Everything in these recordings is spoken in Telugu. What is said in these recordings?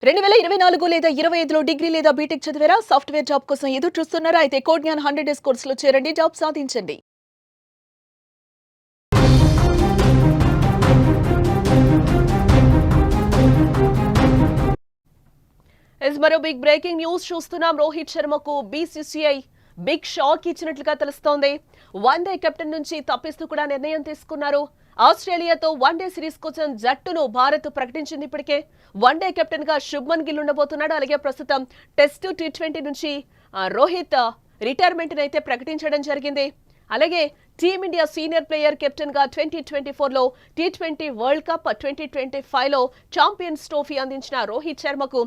2024 లేదా 25లో డిగ్రీ లేదా బీటెక్ చదివారా? సాఫ్ట్‌వేర్ జాబ్ కోసం ఎదురు చూస్తున్నారా? అయితే కోడ్ జ్ఞాన్ 100 డేస్ కోర్సులో చేరండి. జాబ్ సాధించండి. మరో బిగ్ బ్రేకింగ్ న్యూస్ చూస్తున్నాం. రోహిత్ శర్మకు బీసీసీఐ బిగ్ షాక్ ఇచ్చినట్లుగా తెలుస్తోంది. వన్డే కెప్టెన్ నుంచి తప్పిస్తూ కూడా నిర్ణయం తీసుకున్నారు. ఆస్ట్రేలియాతో వన్డే సిరీస్ కోసం జట్టును భారత్ ప్రకటించింది. ఇప్పటికే వన్డే కెప్టెన్ గా శుభ్మన్ గిల్ ఉండబోతున్నాడు. అలాగే ప్రస్తుతం టెస్ట్ టీ20 నుంచి రోహిత్ రిటైర్మెంట్ అయితే ప్రకటించడం జరిగింది. అలాగే టీమిండియా సీనియర్ ప్లేయర్ కెప్టెన్ గా 2024లో టీ20 వరల్డ్ కప్ 2025లో ఛాంపియన్స్ ట్రోఫీ అందించిన రోహిత్ శర్మకు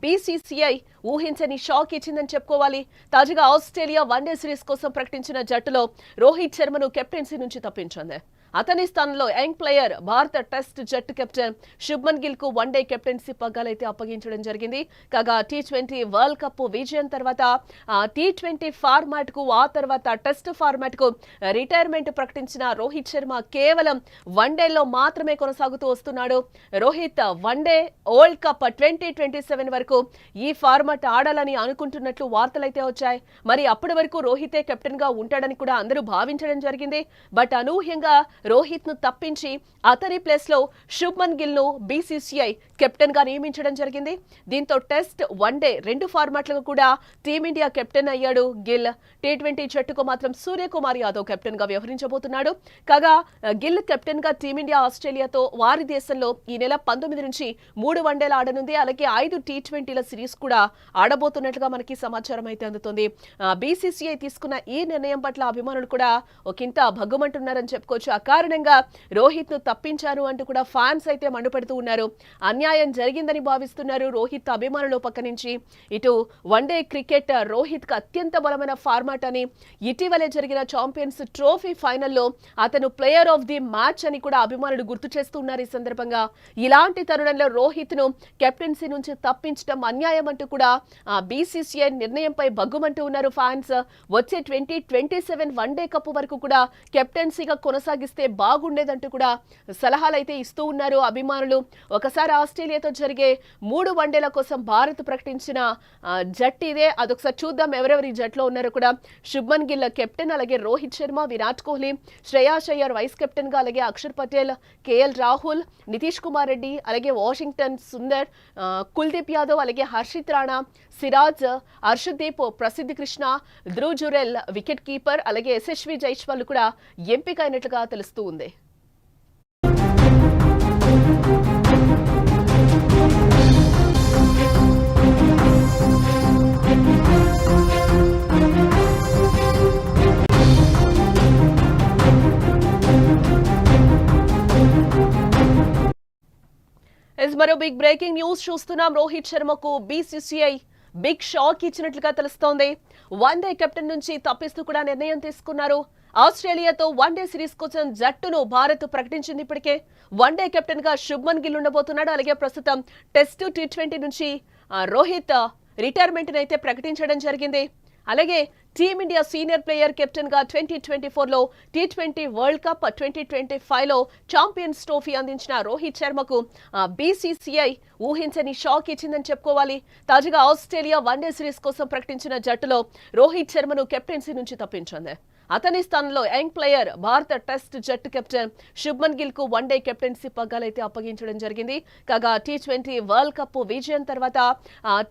బీసీసీఐ ఊహించని షాక్ ఇచ్చిందని చెప్పుకోవాలి. తాజాగా ఆస్ట్రేలియా వన్డే సిరీస్ కోసం ప్రకటించిన జట్టులో రోహిత్ శర్మను కెప్టెన్సీ నుంచి తప్పించింది. అతని స్థానంలో యంగ్ ప్లేయర్ భారత టెస్ట్ జట్టు కెప్టెన్ శుభ్మన్ గిల్ కు వన్డే కెప్టెన్సీ పగ్గాలైతే అప్పగించడం జరిగింది. కాగా టీ20 వరల్డ్ కప్ విజయం తర్వాత టీ20 ఫార్మాట్ కు ఆ తర్వాత టెస్ట్ ఫార్మాట్ కు రిటైర్మెంట్ ప్రకటించిన రోహిత్ శర్మ కేవలం వన్డేలో మాత్రమే కొనసాగుతూ వస్తున్నాడు. రోహిత్ వన్డే వరల్డ్ కప్ 2027 వరకు ఈ ఫార్మాట్ ఆడాలని అనుకుంటున్నట్లు వార్తలైతే వచ్చాయి. మరి అప్పటి వరకు రోహితే కెప్టెన్ గా ఉంటాడని కూడా అందరూ భావించడం జరిగింది. బట్ అనూహ్యంగా రోహిత్ ను తప్పించి అతని ప్లేస్ లో శుభ్మన్ గిల్ ను బీసీసీఐ కెప్టెన్ గా నియమించడం జరిగింది. దీంతో టెస్ట్ వన్డే రెండు ఫార్మాట్లకు కూడా టీమిండియా కెప్టెన్ అయ్యాడు గిల్. టీ20 జట్టుకు మాత్రం సూర్యకుమార్ యాదవ్ కెప్టెన్ గా వ్యవహరించబోతున్నాడు. కాగా గిల్ కెప్టెన్ గా టీమిండియా ఆస్ట్రేలియాతో వారి దేశంలో ఈ నెల 19 నుంచి 3 వన్డేలు ఆడనుంది. అలాగే 5 టీ20ల సిరీస్ కూడా ఆడబోతున్నట్లుగా మనకి సమాచారం అయితే అందుతుంది. బీసీసీఐ తీసుకున్న ఈ నిర్ణయం పట్ల అభిమానులు కూడా ఒకంత భగ్గుమంటున్నారని చెప్పుకోవచ్చు. కారణంగా రోహిత్ ను తప్పించారు అంటూ కూడా ఫ్యాన్స్ అయితే మండిపడుతూ ఉన్నారు. అన్యాయం జరిగిందని భావిస్తున్నారు రోహిత్ అభిమానులు పక్క నుంచి. ఇటు వన్డే క్రికెట్ రోహిత్ కు అత్యంత బలమైన ఫార్మాట్ అని, ఇటీవలే జరిగిన ఛాంపియన్స్ ట్రోఫీ ఫైనల్లో అతను ప్లేయర్ ఆఫ్ ది మ్యాచ్ అని కూడా అభిమానులు గుర్తు చేస్తున్నారు. ఈ సందర్భంగా ఇలాంటి తరుణంలో రోహిత్ ను కెప్టెన్సీ నుంచి తప్పించడం అన్యాయం అంటూ కూడా బీసీసీఐ నిర్ణయంపై బగ్గుమంటూ ఉన్నారు ఫ్యాన్స్. వచ్చే 2027 వన్డే కప్ వరకు కూడా కెప్టెన్సీగా కొనసాగిస్తే బాగుండేదంటూ కూడా సలహాలు అయితే ఇస్తూ ఉన్నారు అభిమానులు. ఒకసారి ఆస్ట్రేలియాతో జరిగే 3 వన్డేల కోసం భారత్ ప్రకటించిన జట్టు ఇదే. అదొకసారి చూద్దాం ఎవరెవరు ఈ జట్టులో ఉన్నారో కూడా. శుభ్మన్ గిల్ కెప్టెన్, అలాగే రోహిత్ శర్మ, విరాట్ కోహ్లీ, శ్రేయాస్ అయ్యర్ వైస్ కెప్టెన్ గా, అలాగే అక్షర్ పటేల్, కేఎల్ రాహుల్, నితీష్ కుమార్ రెడ్డి, అలాగే వాషింగ్టన్ సుందర్, కుల్దీప్ యాదవ్, అలాగే హర్షిత్ రాణా, సిరాజ్, హర్షదీప్, ప్రసిద్ధ్ కృష్ణ, ధ్రువ్ జురెల్ వికెట్ కీపర్, అలాగే యశస్వి జైస్వాల్ కూడా ఎంపిక అయినట్లుగా తెలుస్తూ ఉంది. మరో బిగ్ బ్రేకింగ్ న్యూస్ చూస్తున్నాం. రోహిత్ శర్మకు బీసీసీఐ బిగ్ షాక్ ఇచ్చినట్లుగా తెలుస్తోంది. వన్డే కెప్టెన్ నుంచి తప్పిస్తూ కూడా నిర్ణయం తీసుకున్నారు. ఆస్ట్రేలియాతో వన్డే సిరీస్ కోసం జట్టును భారత్ ప్రకటించింది. ఇప్పటికే వన్డే కెప్టెన్ గా శుభ్మన్ గిల్ ఉండబోతున్నాడు. అలాగే ప్రస్తుతం టెస్ట్ టీ20 నుంచి రోహిత్ రిటైర్మెంట్ అయితే ప్రకటించడం జరిగింది. అలాగే టీమిండియా సీనియర్ ప్లేయర్ కెప్టెన్ గా 2024లో టీ20 వరల్డ్ కప్ 2025లో ఛాంపియన్స్ ట్రోఫీ అందించిన రోహిత్ శర్మకు బీసీసీఐ ఊహించని షాక్ ఇచ్చిందని చెప్పుకోవాలి. తాజాగా ఆస్ట్రేలియా వన్డే సిరీస్ కోసం ప్రకటించిన జట్టులో రోహిత్ శర్మను కెప్టెన్సీ నుంచి తప్పించింది. అతని స్థానంలో యంగ్ ప్లేయర్ భారత టెస్ట్ జట్టు కెప్టెన్ శుభ్మన్ గిల్ కు వన్డే కెప్టెన్సీ పగ్గాలైతే అప్పగించడం జరిగింది. కాగా టీ20 వరల్డ్ కప్ విజయం తర్వాత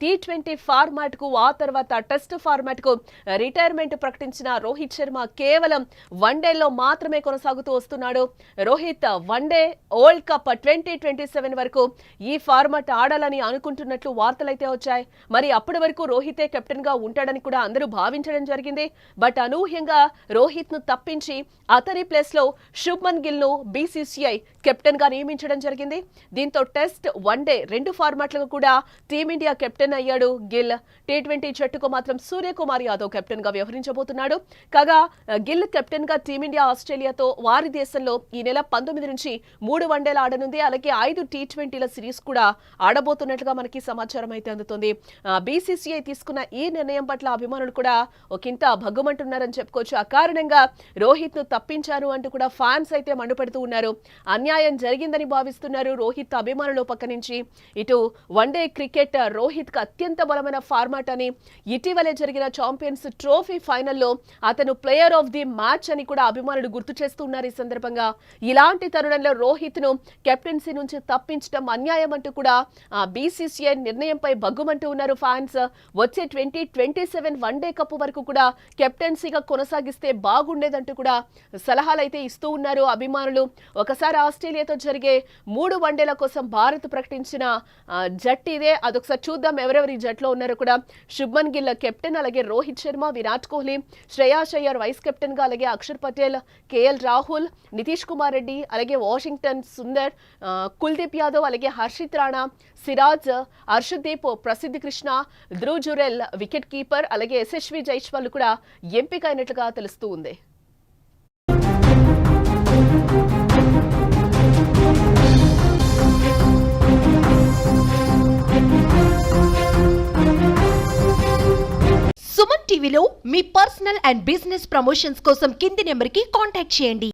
టీ20 ఫార్మాట్ కు ఆ తర్వాత టెస్ట్ ఫార్మాట్ కు రిటైర్మెంట్ ప్రకటించిన రోహిత్ శర్మ కేవలం వన్డేలో మాత్రమే కొనసాగుతూ వస్తున్నాడు. రోహిత్ వన్డే వరల్డ్ కప్ 2027 వరకు ఈ ఫార్మాట్ ఆడాలని అనుకుంటున్నట్లు వార్తలైతే వచ్చాయి. మరి అప్పటి వరకు రోహితే కెప్టెన్ గా ఉంటాడని కూడా అందరూ భావించడం జరిగింది. బట్ అనూహ్యంగా రోహిత్ ను తప్పించి అతని ప్లేస్ లో శుభ్మన్ గిల్ ను బీసీసీఐ కెప్టెన్ గా నియమించడం జరిగింది. దీంతో టెస్ట్ వన్డే రెండు ఫార్మాట్లకు కూడా టీమిండియా కెప్టెన్ అయ్యాడు గిల్. టీ20 జట్టుకు మాత్రం సూర్యకుమార్ యాదవ్ కెప్టెన్ గా వ్యవహరించబోతున్నాడు. కాగా గిల్ కెప్టెన్ గా టీమిండియా ఆస్ట్రేలియాతో వారి దేశంలో ఈ నెల 19 నుంచి 3 వన్డేలు ఆడనుంది. అలాగే 5 టీ20ల సిరీస్ కూడా ఆడబోతున్నట్లుగా మనకి సమాచారం అయితే అందుతుంది. బీసీసీఐ తీసుకున్న ఈ నిర్ణయం పట్ల అభిమానులు కూడా ఒకంత భగ్గుమంటున్నారని చెప్పుకోవచ్చు. అకారణంగా రోహిత్ ను తప్పించారు అంటూ కూడా ఫ్యాన్స్ అయితే మండిపడుతూ ఉన్నారు. అన్యాయం జరిగిందని భావిస్తున్నారు రోహిత్ అభిమానులు పక్క నుంచి. ఇటు వన్డే క్రికెట్ రోహిత్ కు అత్యంత బలమైన ఫార్మాట్ అని, ఇటీవలే జరిగిన ఛాంపియన్స్ ట్రోఫీ ఫైనల్లో అతను ప్లేయర్ ఆఫ్ ది మ్యాచ్ అని కూడా అభిమానులు గుర్తు చేస్తున్నారు. ఈ సందర్భంగా ఇలాంటి తరుణంలో రోహిత్ ను కెప్టెన్సీ నుంచి తప్పించడం అన్యాయం అంటూ కూడా బీసీసీఐ నిర్ణయంపై బగ్గుమంటూ ఉన్నారు ఫ్యాన్స్. వచ్చే 2027 వన్డే కప్ వరకు కూడా కెప్టెన్సీగా కొనసాగిస్తే బాగుండేదంటూ కూడా సలహాలు అయితే ఇస్తూ ఉన్నారు అభిమానులు. ఒకసారి ఆస్ట్రేలియాతో జరిగే 3 వన్డేల కోసం భారత్ ప్రకటించిన జట్టు ఇదే. అదొకసారి చూద్దాం ఎవరెవరి జట్లో ఉన్నారో కూడా. శుభ్మన్ గిల్ కెప్టెన్, అలాగే రోహిత్ శర్మ, విరాట్ కోహ్లీ, శ్రేయాస్ అయ్యర్ వైస్ కెప్టెన్ గా, అలాగే అక్షర్ పటేల్, కేఎల్ రాహుల్, నితీష్ కుమార్ రెడ్డి, అలాగే వాషింగ్టన్ సుందర్, కుల్దీప్ యాదవ్, అలాగే హర్షిత్ రాణా, సిరాజ్, హర్షదీప్, ప్రసిద్ధ్ కృష్ణ, ధ్రువ్ జురెల్ వికెట్ కీపర్, అలాగే యశస్వి జైస్వాల్ కూడా ఎంపికైనట్లుగా తెలుస్తూ ఉంది. సుమన్ టీవీలో మీ పర్సనల్ అండ్ బిజినెస్ ప్రమోషన్స్ కోసం కింది నెంబర్కి కాంటాక్ట్ చేయండి.